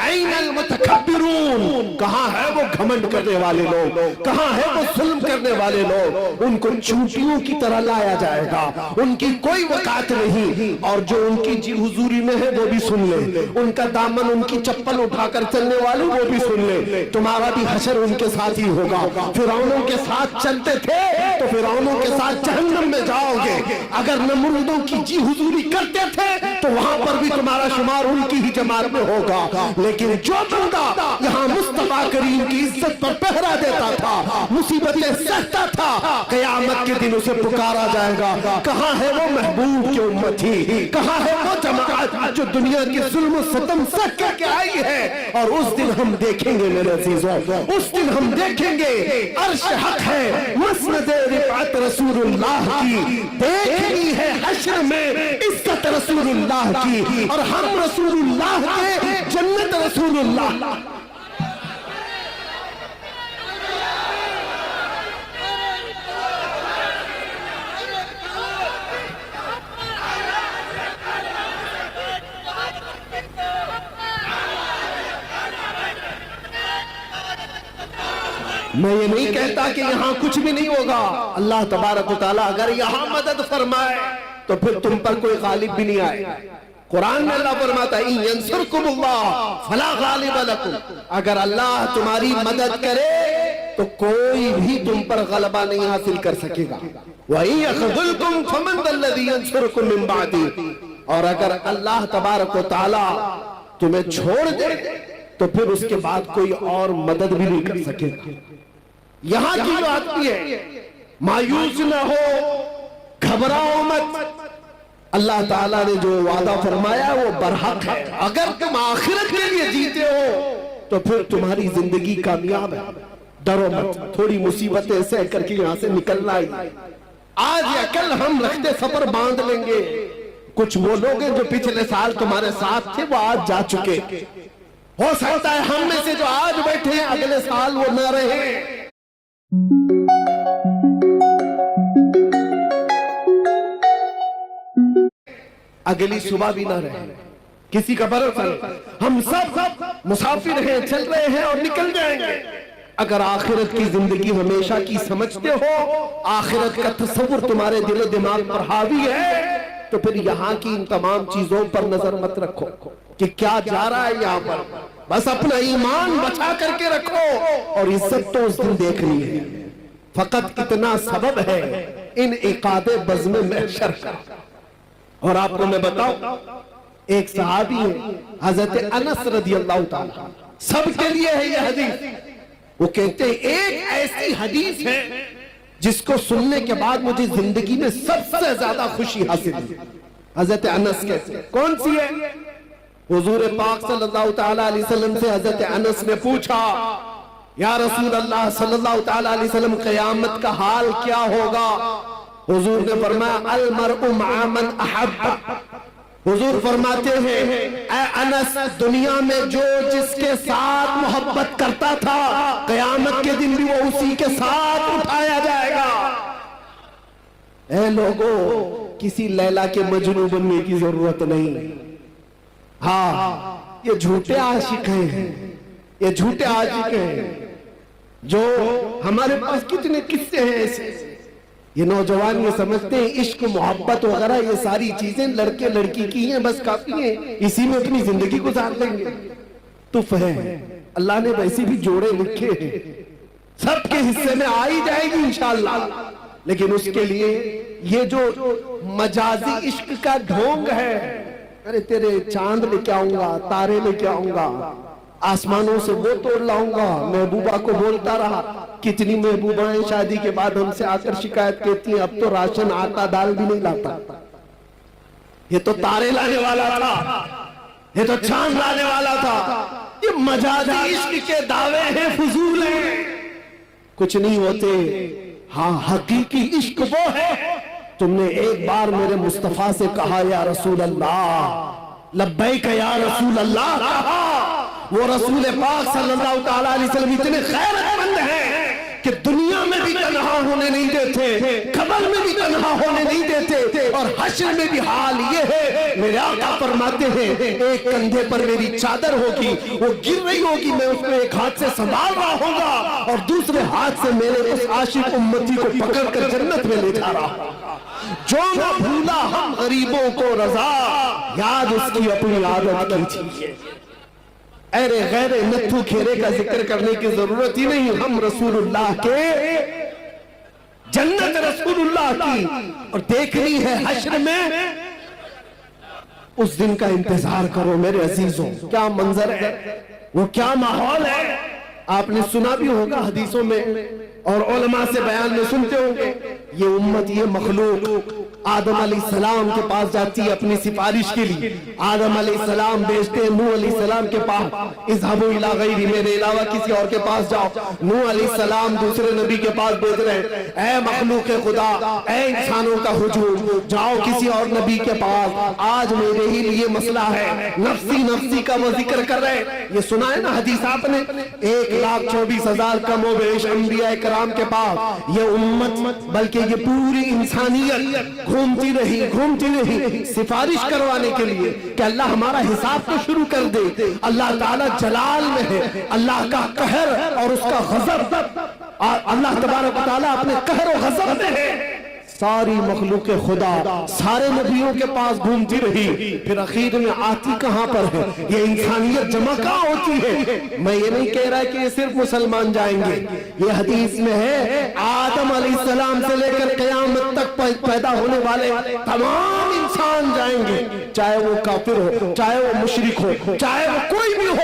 ऐनल मुतकब्बिरून, कहां है वो घमंड करने वाले लोग, कहां है वो जुल्म करने वाले लोग? उनको चूंटियों की तरह लाया जाएगा, उनकी कोई वकात नहीं। और जो उनकी जी हुजूरी में है वो भी सुन ले, उनका दामन, उनकी चप्पल उठाकर चलने वाले वो भी सुन ले। तुम्हारा भी हशर उनके साथ ही होगा। फिरौनों के साथ चलते थे तो फिरौनों के साथ जहन्नम में जाओगे। अगर नमरूदों की जी हुजूरी करते थे तो वहां पर भी तुम्हारा शुमार उनकी ही जमात में होगा। लेकिन जो बंदा यहाँ मुस्तफा करीम की इज्जत पर पहरा देता था, मुसीबतें सहता था, क़यामत के दिन उसे पुकारा जाएगा, कहाँ है वो महबूब की उम्मती, कहाँ है वो जमात जो दुनिया के जुल्म सतम सह के आई है। और उस दिन हम देखेंगे मेरे अजीजों, उस दिन हम देखेंगे अर्श हक है, मसनद रिफात रसूलुल्लाह की, देखनी है हश्र में इज्जत रसूलुल्लाह की, और हम रसूलुल्लाह के जन्नत रसूलुल्लाह। मैं ये नहीं कहता कि यहाँ कुछ भी नहीं होगा। अल्लाह तबारक व तआला अगर यहाँ मदद फरमाए तो फिर तुम पर कोई गालिब भी नहीं आएगा। कुरान में अल्लाह फरमाता है यंसुरकुमुल्लाह फला गालिब लकुम, अगर अल्लाह तुम्हारी मदद करे तो कोई भी तुम पर गलबा नहीं हासिल कर सकेगा। वही यख़ज़ुलकुम फमन दल्लज़ी यंसुरकुम मिन बादी, और अगर अल्लाह तबारक व तआला तुम्हें छोड़ दे तो फिर उसके बाद कोई और मदद भी नहीं कर सकेगा। यहाँ की जो आदमी है, मायूस न हो, घबराओ मत, अल्लाह ताला ने जो वादा फरमाया वो बरहक है। अगर तुम आखिरत के लिए जीते हो तो फिर तुम्हारी जिंदगी कामयाब है। डरो मत, थोड़ी मुसीबतें सह करके यहाँ से निकलना ही। आज या कल हम रखते सफर बांध लेंगे। कुछ वो लोग हैं जो पिछले साल तुम्हारे साथ थे, वो आज जा चुके। हो सकता है हम में से जो आज बैठे हैं अगले साल वो न रहे। अगली सुबह भी ना रहे, किसी का भरोसा नहीं। हम सब मुसाफिर हैं, चल रहे हैं और निकल जाएंगे। अगर आखिरत की जिंदगी हमेशा की समझते हो, आखिरत का तस्वुर तुम्हारे दिल दिमाग पर हावी है, तो फिर यहाँ की इन तमाम चीजों पर नजर मत रखो कि क्या जा रहा है यहाँ पर। बस अपना ईमान बचा करके रखो और इज्जत तो उस दिन देखनी है। फकत इतना सबब है इन इकादे बज़्म महशर का। और आपको मैं बताऊं, एक सहाबी है हजरत अनस रज़ियल्लाहु ताला, सबके लिए है यह हदीस। वो कहते हैं एक ऐसी हदीस है जिसको सुनने के बाद मुझे जिंदगी में सबसे ज्यादा खुशी हासिल हुई। हजरत अनस कहते हैं, कौन सी है? हुजूर पाक सल्लल्लाहु ताला अलैहि वसल्लम से हजरत अनस ने पूछा, या रसूल अल्लाह सल्लल्लाहु ताला अलैहि वसल्लम, क़यामत का हाल क्या होगा? हुजूर ने फरमाया, अल मरउ मअ मन अहब्ब, हुजूर फरमाते हैं, ऐ अनस, दुनिया में जो जिसके साथ मोहब्बत करता था, कयामत के दिन भी वो उसी के साथ उठाया जाएगा। ऐ लोगों, किसी लैला के मजनू बनने की जरूरत नहीं। हाँ, ये झूठे आशिक हैं, ये झूठे आशिक हैं। जो हमारे पास कितने किस्से हैं ऐसे। ये नौजवान ये समझते हैं इश्क मोहब्बत वगैरह ये सारी चीजें लड़के लड़की की हैं, बस काफी है, इसी में अपनी जिंदगी गुजार लेंगे। तुफ है, अल्लाह ने वैसे भी जोड़े लिखे हैं, सबके हिस्से में आ ही जाएगी इंशाअल्लाह। लेकिन उसके लिए ये जो मजाजी इश्क का ढोंग है, अरे तेरे चांद लेके आऊंगा, तारे लेके आऊंगा, आसमानों से वो तोड़ लाऊंगा। महबूबा को बोलता रहा, कितनी महबूबाएं शादी के बाद हमसे आकर शिकायत करती हैं, अब तो राशन आटा दाल भी नहीं लाता। ये तो तारे लाने वाला था, ये तो चांद लाने वाला था। ये मजाजी इश्क के दावे हैं, फजूल हैं, कुछ नहीं होते। हाँ, हकीकी इश्क वो है, तुमने एक बार मेरे मुस्तफा से कहा या रसूल अल्लाह, लब्बैक या रसूल अल्लाह कहा। वो रसूल पाक सल्लल्लाहु ताला अलैहि वसल्लम इतने खैरतमंद हैं कि दुनिया में भी तन्हा होने नहीं देते, कब्र में भी तन्हा होने नहीं देते, और हश्र में भी हाल ये है। मेरे आका फरमाते हैं, एक कंधे पर मेरी चादर होगी, वो गिर रही होगी, मैं उसको एक हाथ से संभाल रहा होगा, और दूसरे हाथ से मेरे उस आशिक उम्मती को पकड़कर जन्नत में ले जा रहा होगा। जो न भूला हम गरीबों को रजा, याद उसकी अपनी आदत कीजिए। अरे गैर नत्थु खेरे का जिक्र करने की जरूरत ही नहीं, हम रसूलुल्लाह के, जन्नत रसूलुल्लाह की, और देखनी है हश्र में। उस दिन का इंतजार करो मेरे अजीजों। क्या मंजर है, वो क्या माहौल है। आपने सुना भी होगा हदीसों में, और उलमा से बयान में सुनते होंगे। ये उम्मत, ये मखलूक आदम अलैहिस्सलाम के पास जाती है अपनी सिफारिश के लिए। आदम अलैहिस्सलाम भेजते हैं नूह अलैहिस्सलाम के पास, इज़हबू इला गैरी, मेरे अलावा किसी और के पास जाओ। नूह अलैहिस्सलाम दूसरे नबी के पास भेज रहे हैं, ऐ मखलूक खुदा, ऐ इंसानों का हुजूम, जाओ किसी और नबी के पास, आज मेरे ही लिए मसला है। नफ्सी नफ्सी का वो जिक्र कर रहे हैं। ये सुना है ना हदीस आपने, 1,24,000 कमोबेश अंबिया कराम के पास ये उम्मत, बल्कि ये पूरी इंसानियत घूमती रही सिफारिश करवाने के लिए कि अल्लाह हमारा हिसाब तो शुरू कर दे। अल्लाह ताला जलाल में है, अल्लाह का कहर और उसका गजब, अल्लाह तबारक व तआला अपने कहर और गजब में है। सारी मखलूक खुदा सारे नबियों के पास घूमती रही, फिर आखिर में आती कहां पर है? ये इंसानियत जमा कहां होती है? मैं ये नहीं कह रहा कि ये सिर्फ मुसलमान जाएंगे, ये हदीस में है आदम अलैहिस्सलाम से लेकर क़यामत तक पैदा होने वाले तमाम इंसान जाएंगे, चाहे वो काफिर हो, चाहे वो मुशरिक हो, चाहे वो कोई भी हो,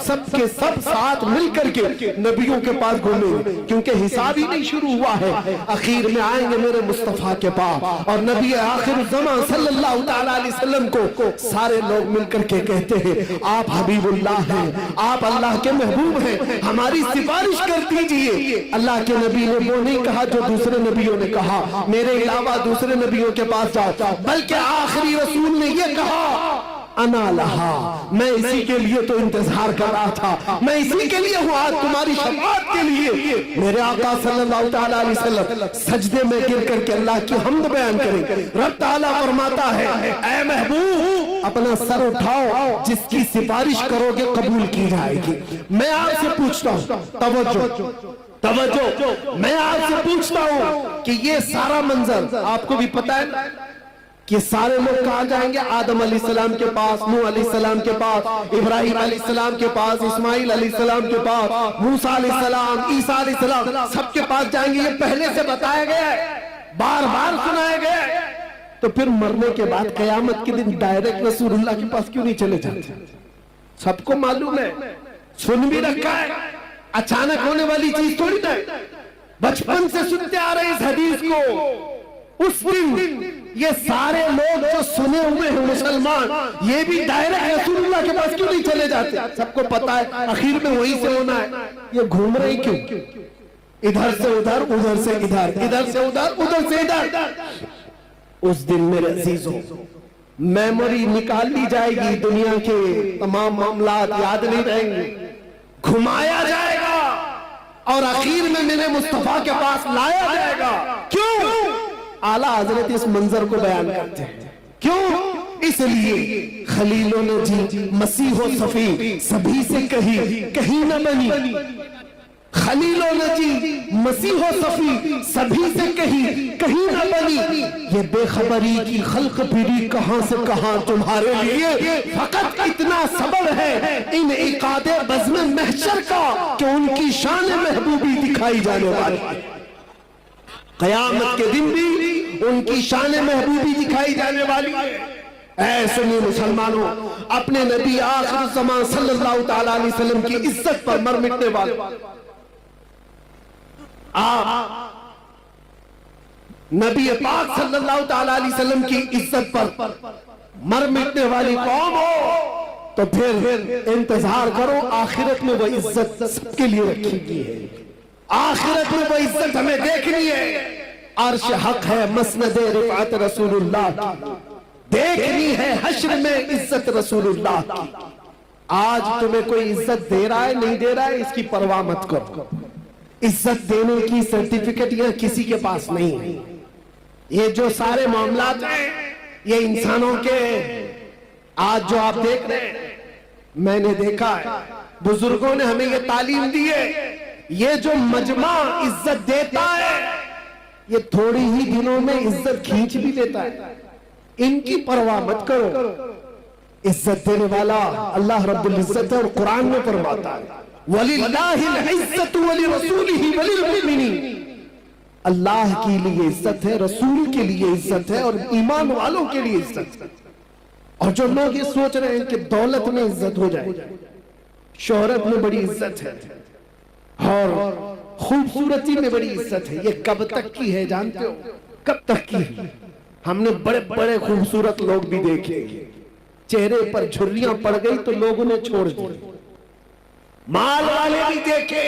सब के सब साथ मिलकर के नबियों के पास घूमेंगे, क्योंकि हिसाब ही नहीं शुरू हुआ है। आखिर में आएंगे मेरे मुस्तफा के पास, और नबी आखिर ज़मां सल्लल्लाहु ताला अलैहि वसल्लम को सारे लोग मिलकर के कहते हैं, आप हबीबुल्लाह हैं, आप अल्लाह के महबूब हैं, हमारी सिफारिश कर दीजिए। अल्लाह के नबी ने वो नहीं कहा जो दूसरे नबियों ने कहा, मेरे अलावा दूसरे नबियों के पास जाओ, बल्कि आखिरी रसूल ने ये कहा, अना लहा, मैं इसी के लिए तो इंतजार कर रहा था, मैं इसी के लिए हूँ आज तुम्हारी शफाअत के लिए। मेरे आका सल्लल्लाहु ताला अलैहि वसल्लम सजदे में गिर करके अल्लाह की हम्द बयान करें। रब ताला फरमाता है, ऐ महबूब अपना सर उठाओ, जिसकी सिफारिश करोगे कबूल की जाएगी। मैं आपसे पूछता हूँ, तवज्जो, मैं आपसे पूछता हूँ कि ये सारा मंजर आपको भी पता है कि सारे लोग कहाँ जाएंगे? आदम अलैहिस्सलाम के पास, नूह अलैहिस्सलाम के पास, इब्राहिम अलैहिस्सलाम के पास, इस्माइल अलैहिस्सलाम के पास, मूसा अलैहिस्सलाम, ईसा अलैहिस्सलाम, सबके पास जाएंगे। ये पहले से बताया गया है, बार बार सुनाया गया है। तो फिर मरने के बाद कयामत के दिन डायरेक्ट रसूलुल्लाह के पास क्यों नहीं चले जाते? सबको मालूम है, सुन भी रखा है, अचानक होने वाली चीज थोड़ी ना, बचपन से सुनते आ रहे इस हदीस को। उस दिन ये सारे लोग जो सुने हुए हैं मुसलमान, ये भी डायरेक्ट रसूलुल्लाह के पास क्यों नहीं चले जाते? सबको पता है आखिर में वहीं से होना है। ये घूम रहे क्यों? इधर से उधर, उधर से इधर, इधर से उधर, उधर से इधर। उस दिन मेरे अजीजों मेमोरी निकाल ली जाएगी, दुनिया के तमाम मामलात याद नहीं रहेंगे, घुमाया जाएगा और आखिर में मेरे मुस्तफा के पास लाया जाएगा। क्यों? आला हजरत इस मंजर को बयान करते हैं। क्यों? इसलिए खलीलों ने जी मसीहो सफी सभी से कहीं न बनी। खलीलों ने जी मसीहो सफी सभी से कहीं न बनी। ये बेखबरी की खल्क फिरी कहां से कहां तुम्हारे लिए फकत इतना सबब है इन इकादे बज़्म महशर का कि उनकी शान महबूबी दिखाई जाने वाली है। क़यामत के दिन भी उनकी शान महबूबी दिखाई जाने वाली है। ऐ सुन्नी मुसलमानों, अपने नबी आखिर ज़मान सल्लल्लाहु तआला अलैहि वसल्लम की इज्जत पर मर मिटने वाले आप नबी पाक सल्लल्लाहु तआला अलैहि वसल्लम की इज्जत पर मर मिटने वाली कौम हो तो फिर इंतजार करो, आखिरत में वो इज्जत सबके लिए रखी गई है। आखिरत में वो इज्जत हमें देखनी है। अर्श हक है मसनद रिफात रसूलुल्लाह की, देखनी है हश्र में इज्जत रसूलुल्लाह की। आज तुम्हें कोई इज्जत दे रहा है नहीं दे रहा है इसकी परवाह मत करो। इज्जत देने की सर्टिफिकेट यह किसी के पास नहीं है। ये जो सारे मामलात हैं ये इंसानों के, आज जो आप देख रहे हैं, मैंने देखा है बुजुर्गों ने हमें ये तालीम दी है। ये जो मजमा इज्जत देता है ये थोड़ी ही दिनों में इज्जत खींच भी लेता है। इनकी परवाह मत करो। इज्जत देने वाला अल्लाह रब्बुल इज्जत है और कुरान में फरमाता है वलिल्लाहिल इज्जतु वलिरसूलिही वलिलमुमिनीन। अल्लाह के लिए इज्जत है, रसूल के लिए इज्जत है और ईमान वालों के लिए इज्जत है। और जो लोग ये सोच रहे हैं कि दौलत में इज्जत हो जाए, शोहरत में बड़ी इज्जत है और खूबसूरती में बड़ी इज्जत है, ये कब तक की है जानते हो? कब तक की है? हमने बड़े बड़े खूबसूरत लोग भी देखे, चेहरे पर झुर्रियां पड़ गई तो लोग उन्हें छोड़ दिए। माल वाले भी देखे,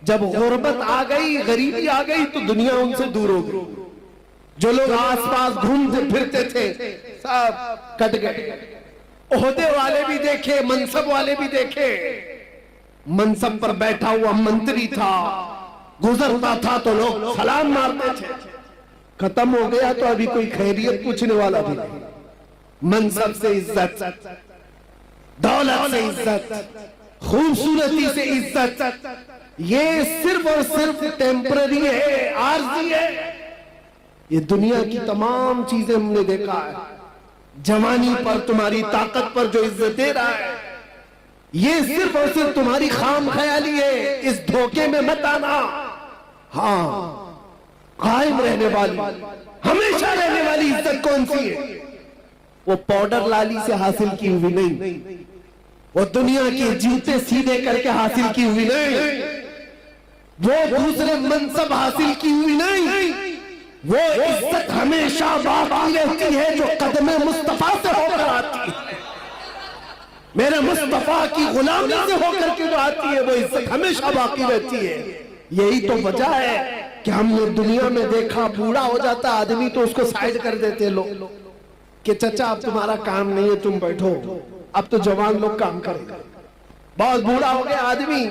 जब गुर्बत आ गई, गरीबी आ गई तो दुनिया उनसे दूर हो गई। जो लोग आसपास घूमते फिरते थे सब कट गए। ओहदे वाले भी देखे, मनसब वाले भी देखे। मनसब पर बैठा हुआ मंत्री था, गुजरता था तो लोग सलाम मारते थे। खत्म हो गया तो अभी कोई खैरियत पूछने वाला भी नहीं। मनसब से इज्जत, दौलत से इज्जत, खूबसूरती से इज्जत, ये सिर्फ और सिर्फ टेम्पररी है, आर्जी है। ये दुनिया की तमाम चीजें हमने देखा है। जवानी पर, तुम्हारी ताकत पर जो इज्जत दे रहा है ये सिर्फ और सिर्फ तुम्हारी खाम ख्याली है। इस धोखे में मत आना। हाँ, कायम रहने वाली, हमेशा रहने वाली इज्जत कौन सी है? वो पाउडर लाली से हासिल की हुई नहीं, वो दुनिया के जूते सीधे करके हासिल की हुई नहीं, वो दूसरे मनसब हासिल की हुई नहीं। वो इज्जत हमेशा बाकी रहती है जो कदमे मुस्तफा से होकर आती है, मेरे मुस्तफा की गुलामी से होकर के जो आती है वो इज्जत हमेशा बाकी रहती है। यही तो वजह है कि हमने दुनिया में देखा, बूढ़ा हो जाता आदमी तो उसको साइड कर देते लोग कि चचा अब तुम्हारा काम नहीं है, तुम बैठो, अब तो जवान लोग काम करेंगे। बहुत बूढ़ा हो गया आदमी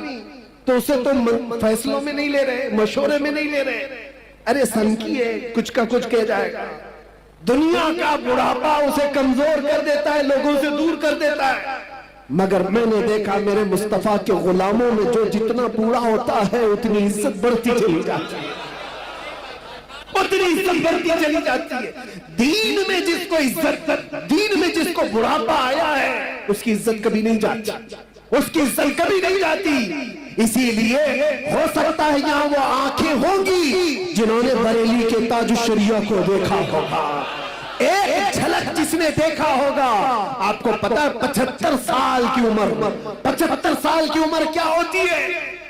तो उसे तो फैसलों में नहीं ले रहे, मशवरे में नहीं ले रहे। अरे सन की है, कुछ का कुछ कह जाएगा। दुनिया का बुढ़ापा उसे कमजोर कर देता है, लोगों से दूर कर देता है। मगर मैंने देखा मेरे मुस्तफा के गुलामों में जो जितना बूढ़ा होता है उतनी इज्जत बढ़ती चली जाती है, उतनी इज्जत बढ़ती चली जाती है। दीन में जिसको इज्जत, दीन में जिसको बुढ़ापा आया है उसकी इज्जत कभी नहीं जाती, उसकी इज्जत कभी नहीं जाती। इसीलिए हो सकता है यहाँ वो आंखें होंगी जिन्होंने बरेली के ताज शरिया को देखा होगा। एक झलक जिसने देखा होगा, आपको पता है 75 साल की उम्र, 75 साल की उम्र क्या होती है?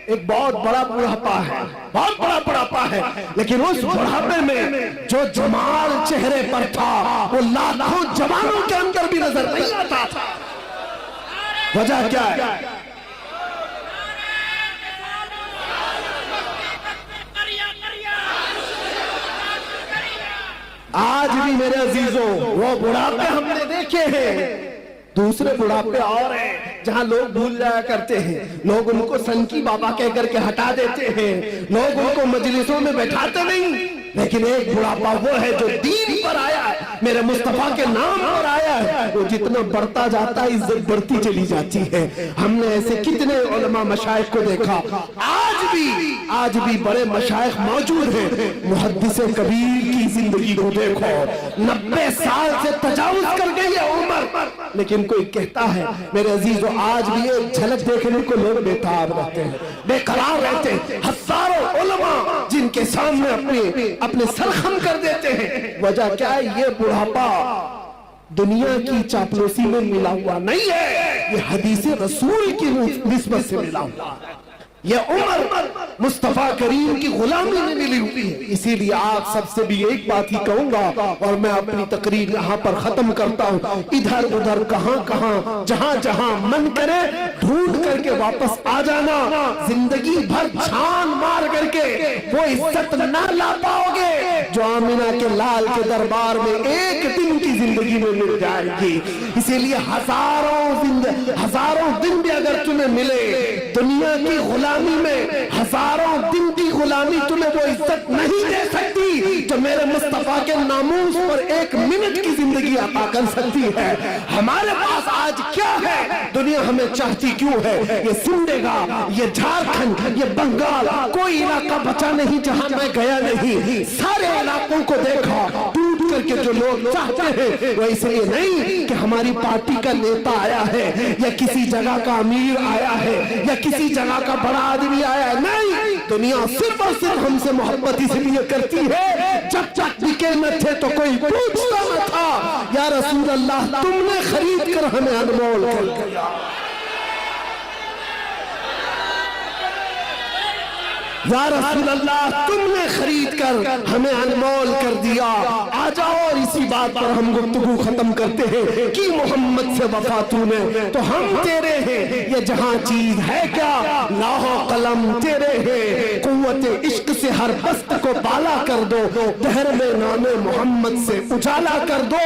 एक बहुत बड़ा बुढ़ापा है, बहुत बड़ा बुढ़ापा है। लेकिन उस बुढ़ापे में जो जमाल चेहरे पर था वो लाखों जवानों के अंदर भी नजर नहीं आता था। वजह क्या है? आज भी मेरे अजीजों वो बुढ़ापे हमने देखे हैं, दूसरे बुढ़ापे और हैं जहां लोग भूल जाया करते हैं, लोग उनको सनकी बाबा कह करके हटा देते हैं, लोग उनको मजलिसों में बैठाते नहीं। लेकिन एक बुढ़ापा वो है जो दीन पर आया है, मेरे मुस्तफा के नाम पर आया है, वो जितना बढ़ता जाता है इज्जत बढ़ती चली जाती है। हमने ऐसे कितने उलमा मशाइख को देखा, आज भी बड़े मशाइख मौजूद हैं। मुहद्दिस कबीर की जिंदगी को देखो, 90 साल से तजावुज कर गई है उम्र, लेकिन कोई कहता है मेरे अजीजों आज भी एक झलक देखने को लोग बेताब रहते हैं, बेकरार रहते हैं। हजारों उलमा जिनके सामने अपने सर खम कर देते हैं, वजह क्या है? ये बुढ़ापा दुनिया की चापलूसी में मिला हुआ नहीं है, ये हदीस रसूल की निस्बत से मिला हुआ है। ये उम्र मुस्तफा करीम की गुलामी में मिली हुई है। इसीलिए आप सबसे भी एक बात ही कहूंगा और मैं अपनी तकरीर यहाँ पर खत्म करता हूँ। इधर उधर कहां जहां जहां मन करे ढूंढ करके वापस आ जाना, जिंदगी भर छान मार करके वो इज्जत ना ला पाओगे जो आमिना के लाल के दरबार में एक दिन की जिंदगी में मिल जाएगी। इसीलिए हजारों दिन भी अगर तुम्हें मिले, दुनिया की गुलामी में हजारों दिन की गुलामी तुम्हें वो इज्जत नहीं दे सकती जो मेरे मुस्तफा के नामूस पर एक मिनट की जिंदगी अता कर सकती है। हमारे पास आज क्या है? दुनिया हमें चाहती क्यों है? ये सिमडेगा, ये झारखंड, ये बंगाल, कोई इलाका बचा नहीं जहां मैं गया नहीं। सारे इलाकों को देखा, टूट करके जो लोग चाहते हैं वो इसलिए नहीं कि हमारी पार्टी का नेता आया है या किसी जगह का अमीर आया है या किसी जगह का बड़ा आदमी आया है, नहीं। दुनिया सिर्फ और सिर्फ हमसे मोहब्बत इसलिए करती है, जब तक बिके न थे तो कोई पूछता न था या रसूल अल्लाह तुमने खरीद कर हमें अनमोल कर दिया, या रसूल अल्लाह तुमने खरीद कर हमें अनमोल कर दिया। आ जाओ और इसी बात पर हम गुफ्तगू खत्म करते हैं कि मोहम्मद से वफा तूने तो हम तेरे हैं, ये जहां चीज है क्या लाहो कलम तेरे हैं। कुव्वत इश्क से हर बस्त को बाला कर दो, दहर में नामे मोहम्मद से उजाला कर दो।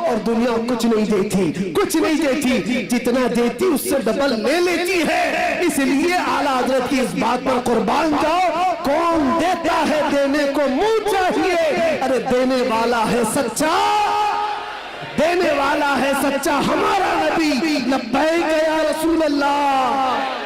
और दुनिया कुछ नहीं देती, जितना देती उससे डबल ले लेती है। इसलिए आला हज़रत की इस बात पर कुर्बान जाओ, कौन देता है देने को मुंह चाहिए। अरे देने वाला है सच्चा हमारा नबी। लब्बैक या रसूल अल्लाह।